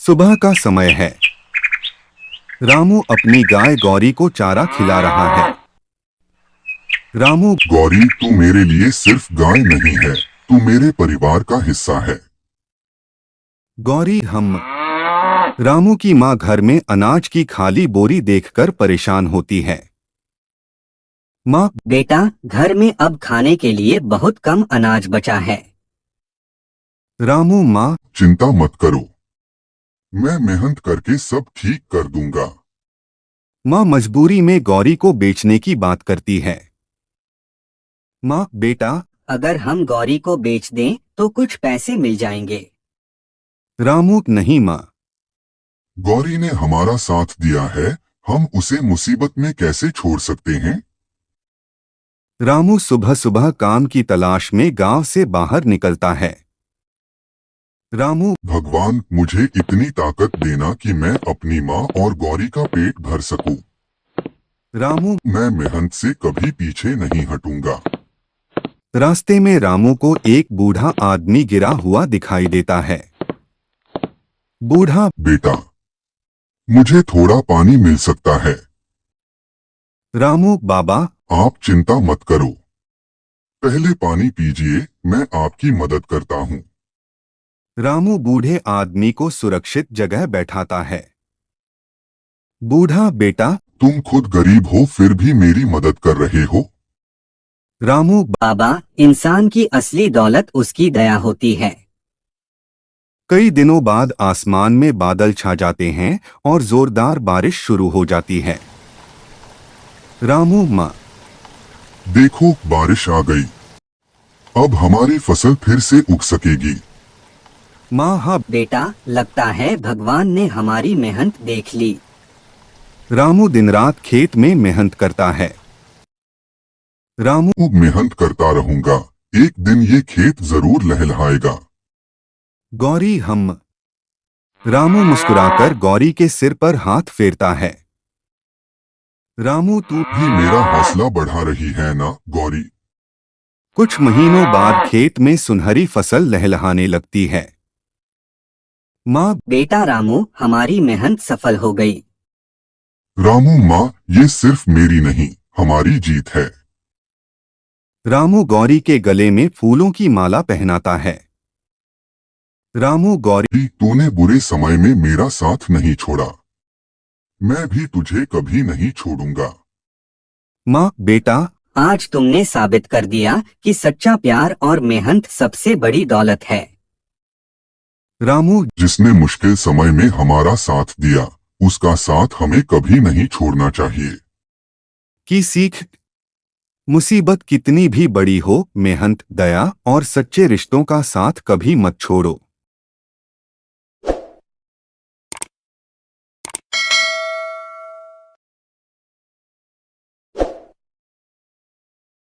सुबह का समय है। रामू अपनी गाय गौरी को चारा खिला रहा है। रामू, गौरी, तू मेरे लिए सिर्फ गाय नहीं है, तू मेरे परिवार का हिस्सा है। गौरी हम। रामू की माँ घर में अनाज की खाली बोरी देखकर परेशान होती है। माँ, बेटा, घर में अब खाने के लिए बहुत कम अनाज बचा है। रामू, माँ, चिंता मत करो, मैं मेहनत करके सब ठीक कर दूंगा। माँ मजबूरी में गौरी को बेचने की बात करती है। माँ, बेटा। अगर हम गौरी को बेच दें तो कुछ पैसे मिल जाएंगे। रामू, नहीं माँ। गौरी ने हमारा साथ दिया है, हम उसे मुसीबत में कैसे छोड़ सकते हैं। रामू सुबह सुबह काम की तलाश में गांव से बाहर निकलता है। रामू, भगवान, मुझे इतनी ताकत देना कि मैं अपनी माँ और गौरी का पेट भर सकूं। रामू। मैं मेहनत से कभी पीछे नहीं हटूंगा। रास्ते में रामू को एक बूढ़ा आदमी गिरा हुआ दिखाई देता है। बूढ़ा, बेटा, मुझे थोड़ा पानी मिल सकता है। रामू, बाबा। आप चिंता मत करो, पहले पानी पीजिए, मैं आपकी मदद करता हूँ। रामू बूढ़े आदमी को सुरक्षित जगह बैठाता है। बूढ़ा, बेटा। तुम खुद गरीब हो फिर भी मेरी मदद कर रहे हो। रामू, बाबा, इंसान की असली दौलत उसकी दया होती है। कई दिनों बाद आसमान में बादल छा जाते हैं और जोरदार बारिश शुरू हो जाती है। रामू, माँ। देखो, बारिश आ गई, अब हमारी फसल फिर से उग सकेगी। माँ, हाँ। बेटा, लगता है भगवान ने हमारी मेहनत देख ली। रामू दिन रात खेत में मेहनत करता है। रामू, खूब मेहनत करता रहूंगा, एक दिन ये खेत जरूर लहलहाएगा। गौरी हम। रामू मुस्कुराकर गौरी के सिर पर हाथ फेरता है। रामू, तू। भी मेरा हौसला बढ़ा रही है ना, गौरी। कुछ महीनों बाद खेत में सुनहरी फसल लहलहाने लगती है। माँ, बेटा रामू, हमारी मेहनत सफल हो गई। रामू, माँ, ये सिर्फ मेरी नहीं, हमारी जीत है। रामू गौरी के गले में फूलों की माला पहनाता है। रामू, गौरी। तूने बुरे समय में मेरा साथ नहीं छोड़ा, मैं भी तुझे कभी नहीं छोड़ूंगा। माँ, बेटा। आज तुमने साबित कर दिया कि सच्चा प्यार और मेहनत सबसे बड़ी दौलत है। रामू, जिसने मुश्किल समय में हमारा साथ दिया, उसका साथ हमें कभी नहीं छोड़ना चाहिए। की सीख। मुसीबत कितनी भी बड़ी हो, मेहनत, दया और सच्चे रिश्तों का साथ कभी मत छोड़ो।